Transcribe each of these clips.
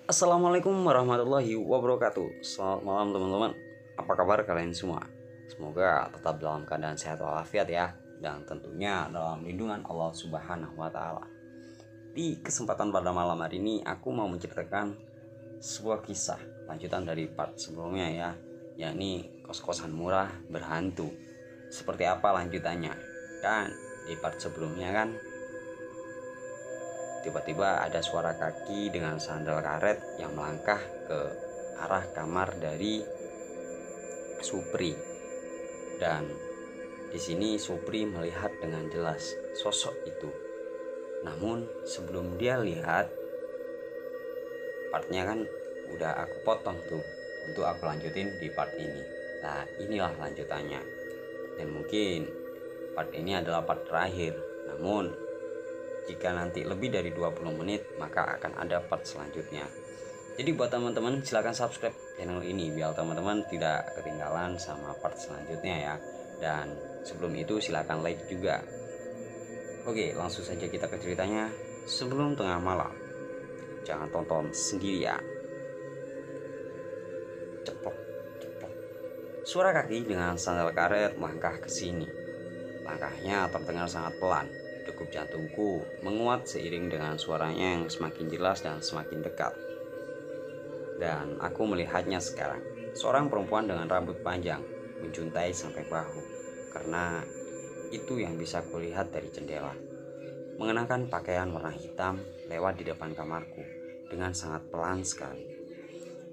Assalamualaikum warahmatullahi wabarakatuh. Selamat malam teman-teman. Apa kabar kalian semua? Semoga tetap dalam keadaan sehat walafiat ya, dan tentunya dalam lindungan Allah Subhanahu wa taala. Di kesempatan pada malam hari ini aku mau menceritakan sebuah kisah lanjutan dari part sebelumnya ya, yakni kos-kosan murah berhantu. Seperti apa lanjutannya? Kan di part sebelumnya kan tiba-tiba ada suara kaki dengan sandal karet yang melangkah ke arah kamar dari Supri. Dan di sini Supri melihat dengan jelas sosok itu. Namun sebelum dia lihat, partnya kan udah aku potong tuh untuk aku lanjutin di part ini. Nah, inilah lanjutannya. Dan mungkin part ini adalah part terakhir. Namun jika nanti lebih dari 20 menit maka akan ada part selanjutnya. Jadi buat teman-teman silahkan subscribe channel ini biar teman-teman tidak ketinggalan sama part selanjutnya ya. Dan sebelum itu silahkan like juga. Oke, langsung saja kita ke ceritanya. Sebelum tengah malam, jangan tonton sendirian. Ceplok, ceplok. Suara kaki dengan sandal karet melangkah ke sini. Langkahnya terdengar sangat pelan. Degup jantungku menguat seiring dengan suaranya yang semakin jelas dan semakin dekat. Dan aku melihatnya sekarang. Seorang perempuan dengan rambut panjang menjuntai sampai bahu. Karena itu yang bisa kulihat dari jendela. Mengenakan pakaian warna hitam lewat di depan kamarku dengan sangat pelan sekali.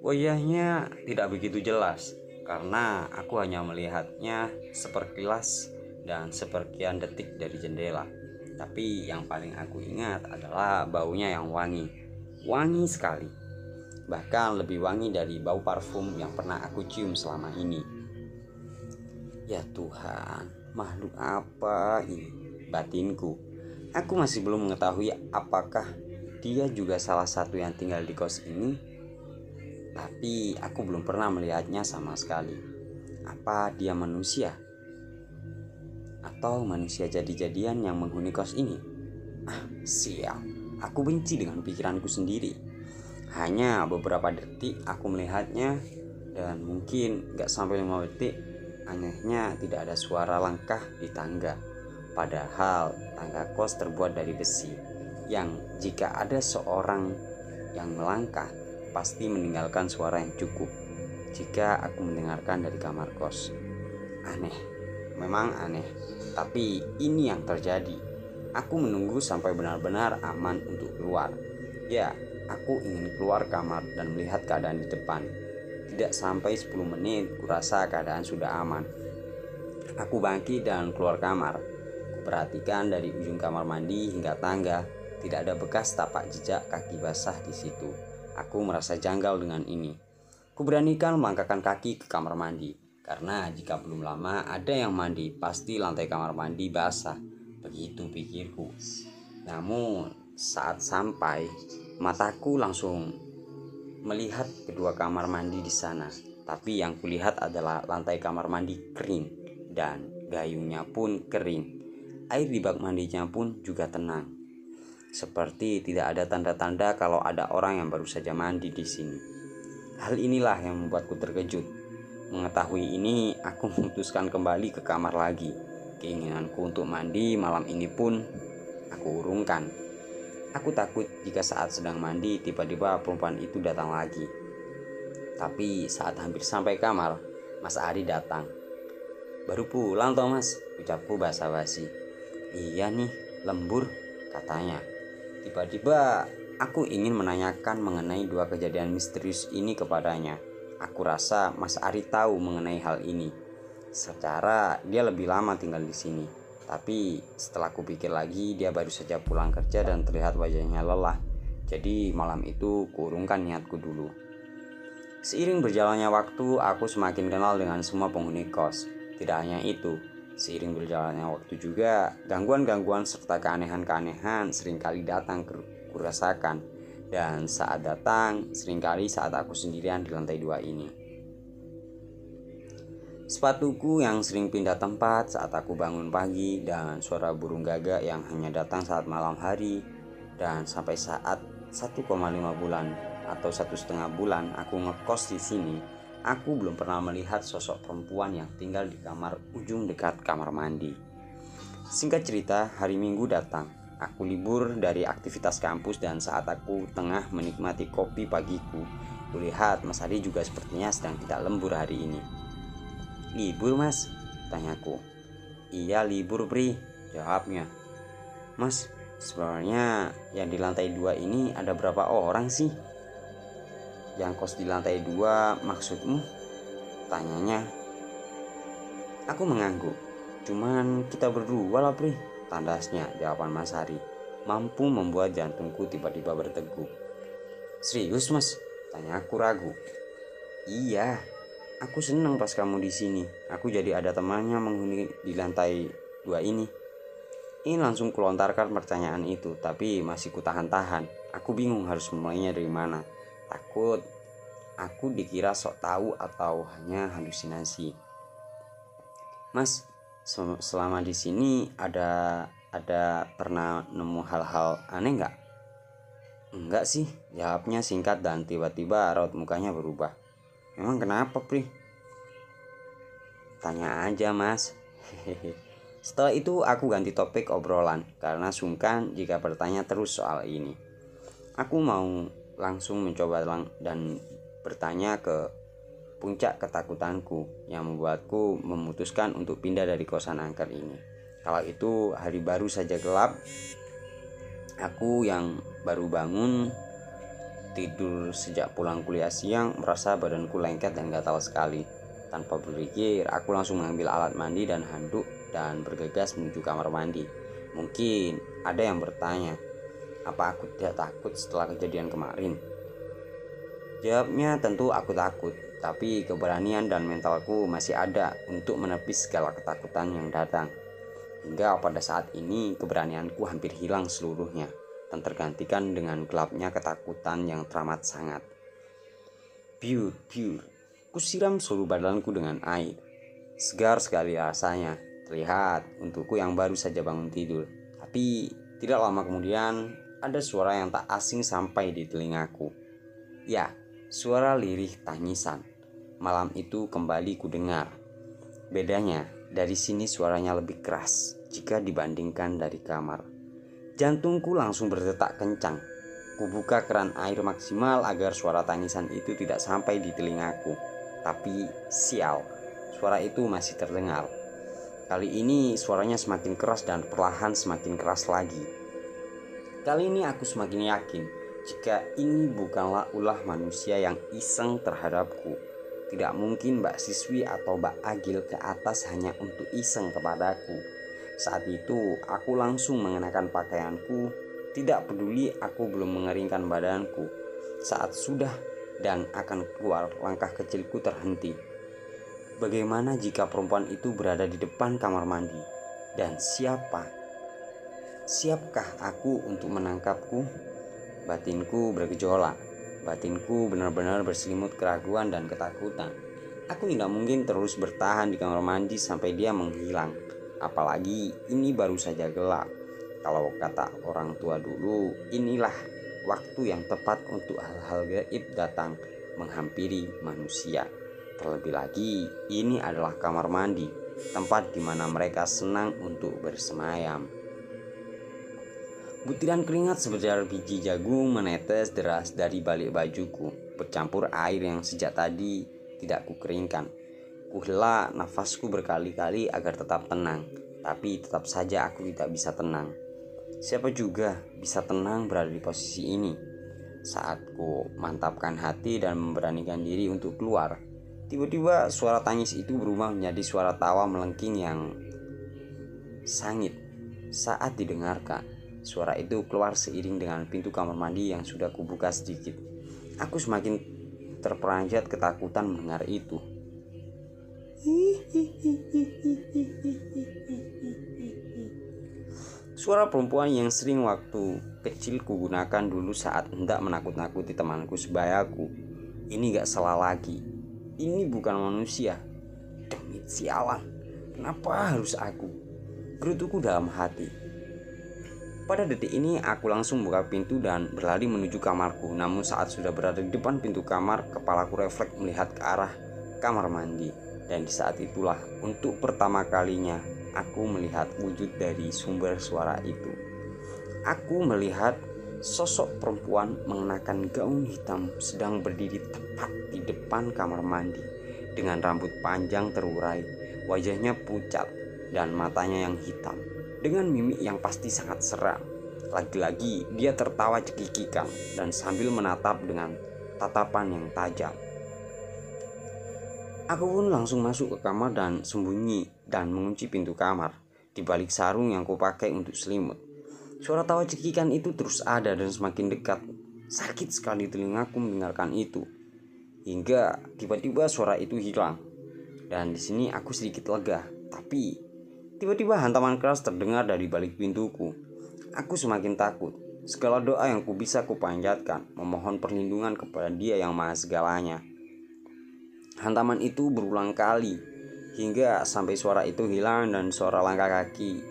Wajahnya tidak begitu jelas karena aku hanya melihatnya seperkilas dan seperkian detik dari jendela. Tapi yang paling aku ingat adalah baunya yang wangi. Wangi sekali. Bahkan lebih wangi dari bau parfum yang pernah aku cium selama ini. Ya Tuhan, makhluk apa ini? Batinku. Aku masih belum mengetahui apakah dia juga salah satu yang tinggal di kos ini. Tapi aku belum pernah melihatnya sama sekali. Apa dia manusia? Atau manusia jadi-jadian yang menghuni kos ini? Sial, aku benci dengan pikiranku sendiri. Hanya beberapa detik aku melihatnya, dan mungkin gak sampai 5 detik. Anehnya tidak ada suara langkah di tangga. Padahal tangga kos terbuat dari besi, yang jika ada seorang yang melangkah pasti meninggalkan suara yang cukup jika aku mendengarkan dari kamar kos. Aneh, memang aneh. Tapi ini yang terjadi. Aku menunggu sampai benar-benar aman untuk keluar. Ya, aku ingin keluar kamar dan melihat keadaan di depan. Tidak sampai 10 menit, kurasa keadaan sudah aman. Aku bangkit dan keluar kamar. Kuperhatikan dari ujung kamar mandi hingga tangga, tidak ada bekas tapak jejak kaki basah di situ. Aku merasa janggal dengan ini. Kuberanikan melangkahkan kaki ke kamar mandi. Karena jika belum lama ada yang mandi, pasti lantai kamar mandi basah. Begitu pikirku. Namun saat sampai, mataku langsung melihat kedua kamar mandi di sana. Tapi yang kulihat adalah lantai kamar mandi kering dan gayungnya pun kering. Air di bak mandinya pun juga tenang. Seperti tidak ada tanda-tanda kalau ada orang yang baru saja mandi di sini. Hal inilah yang membuatku terkejut. Mengetahui ini, aku memutuskan kembali ke kamar lagi. Keinginanku untuk mandi malam ini pun aku urungkan. Aku takut jika saat sedang mandi tiba-tiba perempuan itu datang lagi. Tapi saat hampir sampai kamar, Mas Ari datang. "Baru pulang toh Mas?" ucapku basa-basi. "Iya nih, lembur," katanya. Tiba-tiba aku ingin menanyakan mengenai dua kejadian misterius ini kepadanya. Aku rasa Mas Ari tahu mengenai hal ini. Secara dia lebih lama tinggal di sini. Tapi setelah kupikir lagi, dia baru saja pulang kerja dan terlihat wajahnya lelah. Jadi malam itu kuurungkan niatku dulu. Seiring berjalannya waktu, aku semakin kenal dengan semua penghuni kos. Tidak hanya itu, seiring berjalannya waktu juga, gangguan-gangguan serta keanehan-keanehan seringkali datang kurasakan. Dan saat datang, seringkali saat aku sendirian di lantai 2 ini. Sepatuku yang sering pindah tempat saat aku bangun pagi, dan suara burung gagak yang hanya datang saat malam hari. Dan sampai saat 1,5 bulan atau 1,5 bulan aku ngekos di sini, aku belum pernah melihat sosok perempuan yang tinggal di kamar ujung dekat kamar mandi. Singkat cerita, hari Minggu datang. Aku libur dari aktivitas kampus dan saat aku tengah menikmati kopi pagiku, kulihat Mas Adi juga sepertinya sedang tidak lembur hari ini. "Libur, Mas?" tanyaku. "Iya, libur, Pri," jawabnya. "Mas, sebenarnya yang di lantai 2 ini ada berapa orang sih?" "Yang kos di lantai 2 maksudmu?" tanyanya. Aku mengangguk. "Cuman kita berdua lah, Pri," tandasnya jawaban Mas Hari, mampu membuat jantungku tiba-tiba berdegup. "Serius, Mas?" tanya aku ragu. "Iya, aku senang pas kamu di sini. Aku jadi ada temannya menghuni di lantai 2 ini." Ini langsung kulontarkan pertanyaan itu, tapi masih kutahan-tahan. Aku bingung harus mulainya dari mana. Takut aku dikira sok tahu atau hanya halusinasi. "Mas, selama di sini ada pernah nemu hal-hal aneh nggak?" "Enggak sih," jawabnya singkat dan tiba-tiba raut mukanya berubah. "Memang kenapa, Pri?" "Tanya aja, Mas." Hehehe. Setelah itu aku ganti topik obrolan karena sungkan jika bertanya terus soal ini. Aku mau langsung mencoba dan bertanya ke puncak ketakutanku yang membuatku memutuskan untuk pindah dari kosan angker ini. Kalau itu hari baru saja gelap, aku yang baru bangun tidur sejak pulang kuliah siang merasa badanku lengket dan gatal sekali. Tanpa berpikir, aku langsung mengambil alat mandi dan handuk dan bergegas menuju kamar mandi. Mungkin ada yang bertanya, apa aku tidak takut setelah kejadian kemarin? Jawabnya tentu aku takut, tapi keberanian dan mentalku masih ada untuk menepis segala ketakutan yang datang. Hingga pada saat ini keberanianku hampir hilang seluruhnya dan tergantikan dengan gelapnya ketakutan yang teramat sangat. Pure. Kusiram seluruh badanku dengan air. Segar sekali rasanya, terlihat untukku yang baru saja bangun tidur. Tapi tidak lama kemudian ada suara yang tak asing sampai di telingaku. Ya, suara lirih tangisan. Malam itu kembali kudengar. Bedanya, dari sini suaranya lebih keras jika dibandingkan dari kamar. Jantungku langsung berdetak kencang. Kubuka keran air maksimal agar suara tangisan itu tidak sampai di telingaku. Tapi sial, suara itu masih terdengar. Kali ini suaranya semakin keras dan perlahan semakin keras lagi. Kali ini aku semakin yakin jika ini bukanlah ulah manusia yang iseng terhadapku. Tidak mungkin Mbak Siswi atau Mbak Agil ke atas hanya untuk iseng kepadaku. Saat itu aku langsung mengenakan pakaianku. Tidak peduli aku belum mengeringkan badanku. Saat sudah dan akan keluar, langkah kecilku terhenti. Bagaimana jika perempuan itu berada di depan kamar mandi? Dan siapkah aku untuk menangkapku? Batinku bergejolak. Batinku benar-benar berselimut keraguan dan ketakutan. Aku tidak mungkin terus bertahan di kamar mandi sampai dia menghilang. Apalagi ini baru saja gelap. Kalau kata orang tua dulu, inilah waktu yang tepat untuk hal-hal gaib datang menghampiri manusia. Terlebih lagi, ini adalah kamar mandi, tempat di mana mereka senang untuk bersemayam. Butiran keringat sebesar biji jagung menetes deras dari balik bajuku, bercampur air yang sejak tadi tidak kukeringkan. Kuhela nafasku berkali-kali agar tetap tenang, tapi tetap saja aku tidak bisa tenang. Siapa juga bisa tenang berada di posisi ini? Saat ku mantapkan hati dan memberanikan diri untuk keluar, tiba-tiba suara tangis itu berubah menjadi suara tawa melengking yang sangit. Saat didengarkan, suara itu keluar seiring dengan pintu kamar mandi yang sudah kubuka sedikit. Aku semakin terperanjat ketakutan mendengar itu. Suara perempuan yang sering waktu kecil kugunakan dulu saat hendak menakut-nakuti temanku sebayaku. Ini gak salah lagi. Ini bukan manusia. Demi sialan, kenapa harus aku? Gerutuku dalam hati. Pada detik ini aku langsung buka pintu dan berlari menuju kamarku. Namun saat sudah berada di depan pintu kamar, kepalaku refleks melihat ke arah kamar mandi. Dan di saat itulah untuk pertama kalinya aku melihat wujud dari sumber suara itu. Aku melihat sosok perempuan mengenakan gaun hitam sedang berdiri tepat di depan kamar mandi dengan rambut panjang terurai, wajahnya pucat dan matanya yang hitam dengan mimik yang pasti sangat seram. Lagi-lagi dia tertawa cekikikan dan sambil menatap dengan tatapan yang tajam. Aku pun langsung masuk ke kamar dan sembunyi dan mengunci pintu kamar di balik sarung yang kupakai untuk selimut. Suara tawa cekikan itu terus ada dan semakin dekat. Sakit sekali telingaku mendengarkan itu. Hingga tiba-tiba suara itu hilang. Dan di sini aku sedikit lega, tapi tiba-tiba hantaman keras terdengar dari balik pintuku. Aku semakin takut. Segala doa yang bisa kupanjatkan, memohon perlindungan kepada Dia yang Maha Segalanya. Hantaman itu berulang kali hingga sampai suara itu hilang dan suara langkah kaki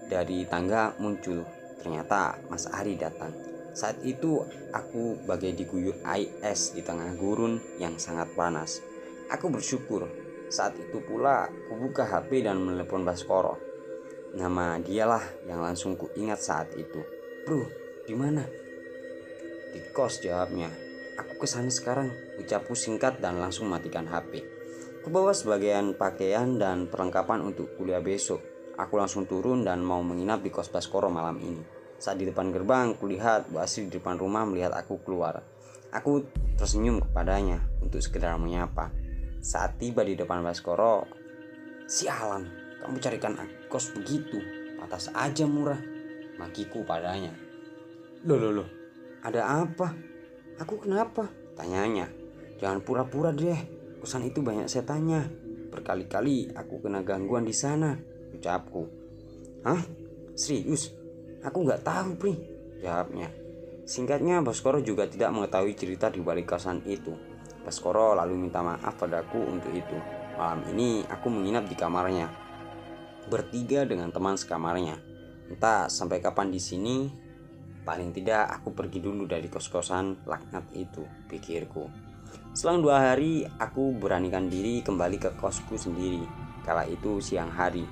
dari tangga muncul. Ternyata Mas Ari datang. Saat itu aku bagai diguyur air es di tengah gurun yang sangat panas. Aku bersyukur. Saat itu pula kubuka HP dan menelepon Baskoro. Nama dialah yang langsung kuingat saat itu. "Bro, di mana?" "Di kos," jawabnya. "Aku kesana sekarang," ucapku singkat dan langsung matikan HP. Kubawa sebagian pakaian dan perlengkapan untuk kuliah besok. Aku langsung turun dan mau menginap di kos Baskoro malam ini. Saat di depan gerbang, kulihat Bu Asri di depan rumah melihat aku keluar. Aku tersenyum kepadanya untuk sekedar menyapa. Saat tiba di depan Baskoro, "Sialan, kamu carikan kos begitu, pantas aja murah," makiku padanya. Loh, ada apa? "Aku kenapa?" tanyanya. "Jangan pura-pura deh, kosan itu banyak setannya. Berkali-kali aku kena gangguan di sana," ucapku. "Hah? Serius? Aku nggak tahu, Pri," jawabnya. Singkatnya, Baskoro juga tidak mengetahui cerita di balik kosan itu. Baskoro lalu minta maaf padaku untuk itu. Malam ini aku menginap di kamarnya, bertiga dengan teman sekamarnya. Entah sampai kapan di sini. Paling tidak aku pergi dulu dari kos-kosan laknat itu, pikirku. Selang 2 hari aku beranikan diri kembali ke kosku sendiri. Kala itu siang hari.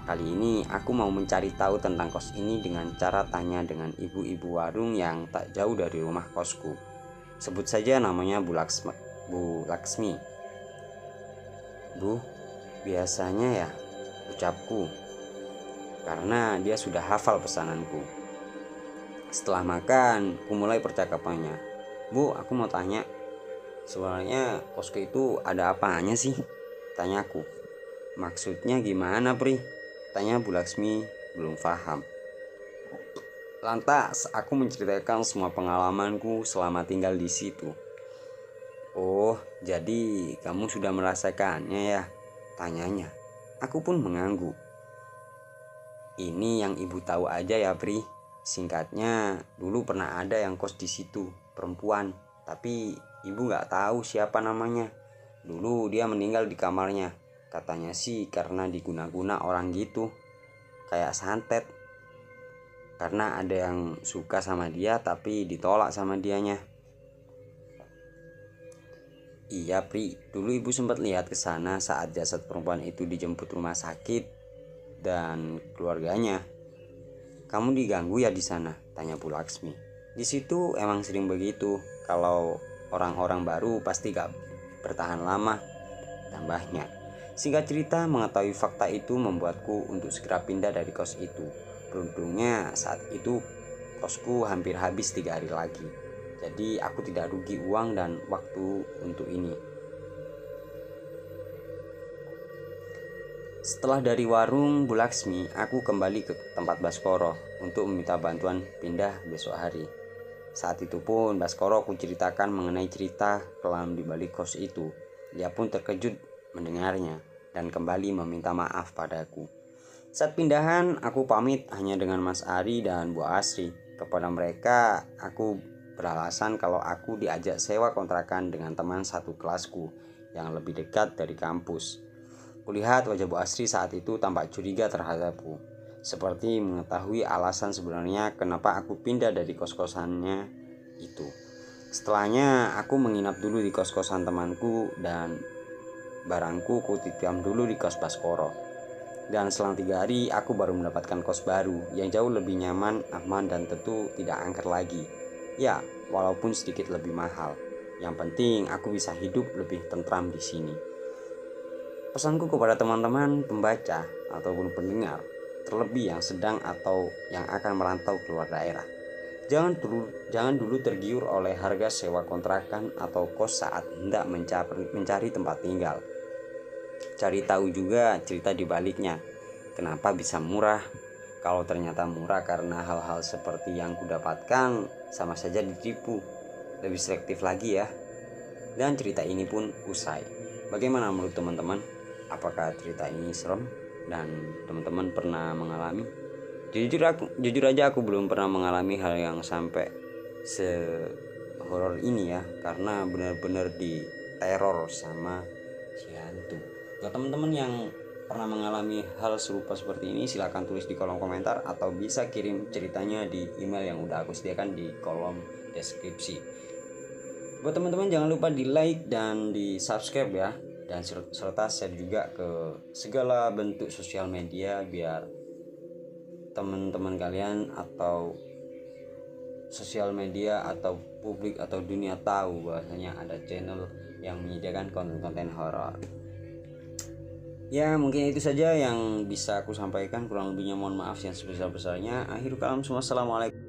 Kali ini aku mau mencari tahu tentang kos ini dengan cara tanya dengan ibu-ibu warung yang tak jauh dari rumah kosku. Sebut saja namanya Bu Laksmi. "Bu, biasanya ya," ucapku, karena dia sudah hafal pesananku. Setelah makan, aku mulai percakapannya. "Bu, aku mau tanya, sebenarnya kosku itu ada apanya sih?" tanyaku. "Maksudnya gimana, Pri?" tanya Bu Laksmi belum paham. Lantas aku menceritakan semua pengalamanku selama tinggal di situ. "Oh, jadi kamu sudah merasakannya ya?" tanyanya. Aku pun mengangguk. "Ini yang ibu tahu aja ya, Pri. Singkatnya, dulu pernah ada yang kos di situ, perempuan. Tapi ibu nggak tahu siapa namanya. Dulu dia meninggal di kamarnya. Katanya sih karena diguna-guna orang gitu, kayak santet. Karena ada yang suka sama dia tapi ditolak sama dianya." "Iya, Pri, dulu ibu sempat lihat ke sana saat jasad perempuan itu dijemput rumah sakit dan keluarganya." "Kamu diganggu ya di sana?" tanya Bu Laksmi. "Di situ emang sering begitu. Kalau orang-orang baru pasti gak bertahan lama," tambahnya. Singkat cerita, mengetahui fakta itu membuatku untuk segera pindah dari kos itu. Beruntungnya saat itu kosku hampir habis 3 hari lagi. Jadi aku tidak rugi uang dan waktu untuk ini. Setelah dari warung Bu Laksmi, aku kembali ke tempat Baskoro untuk meminta bantuan pindah besok hari. Saat itu pun Baskoro aku ceritakan mengenai cerita kelam di balik kos itu. Dia pun terkejut mendengarnya dan kembali meminta maaf padaku. Saat pindahan, aku pamit hanya dengan Mas Ari dan Bu Asri. Kepada mereka, aku beralasan kalau aku diajak sewa kontrakan dengan teman satu kelasku yang lebih dekat dari kampus. Kulihat wajah Bu Asri saat itu tampak curiga terhadapku. seperti mengetahui alasan sebenarnya kenapa aku pindah dari kos-kosannya itu. Setelahnya aku menginap dulu di kos-kosan temanku dan barangku kutitipkan dulu di kos Baskoro. Dan selang 3 hari aku baru mendapatkan kos baru yang jauh lebih nyaman, aman, dan tentu tidak angker lagi. Ya, walaupun sedikit lebih mahal. Yang penting aku bisa hidup lebih tentram di sini. Pesanku kepada teman-teman pembaca ataupun pendengar, terlebih yang sedang atau yang akan merantau keluar daerah. Jangan dulu tergiur oleh harga sewa kontrakan atau kos saat hendak mencari tempat tinggal. Cari tahu juga cerita di baliknya. Kenapa bisa murah? Kalau ternyata murah karena hal-hal seperti yang kudapatkan, sama saja ditipu. Lebih selektif lagi ya. Dan cerita ini pun usai. Bagaimana menurut teman-teman? Apakah cerita ini serem dan teman-teman pernah mengalami? Jujur aja aku belum pernah mengalami hal yang sampai sehoror ini ya, karena benar-benar diteror sama si hantu. Kalau teman-teman yang pernah mengalami hal serupa seperti ini, silahkan tulis di kolom komentar atau bisa kirim ceritanya di email yang udah aku sediakan di kolom deskripsi. Buat teman-teman jangan lupa di like dan di subscribe ya, dan serta share juga ke segala bentuk sosial media biar teman-teman kalian atau sosial media atau publik atau dunia tahu bahwasanya ada channel yang menyediakan konten-konten horor. Ya, mungkin itu saja yang bisa aku sampaikan, kurang lebihnya mohon maaf yang sebesar-besarnya. Akhirul kalam, assalamualaikum.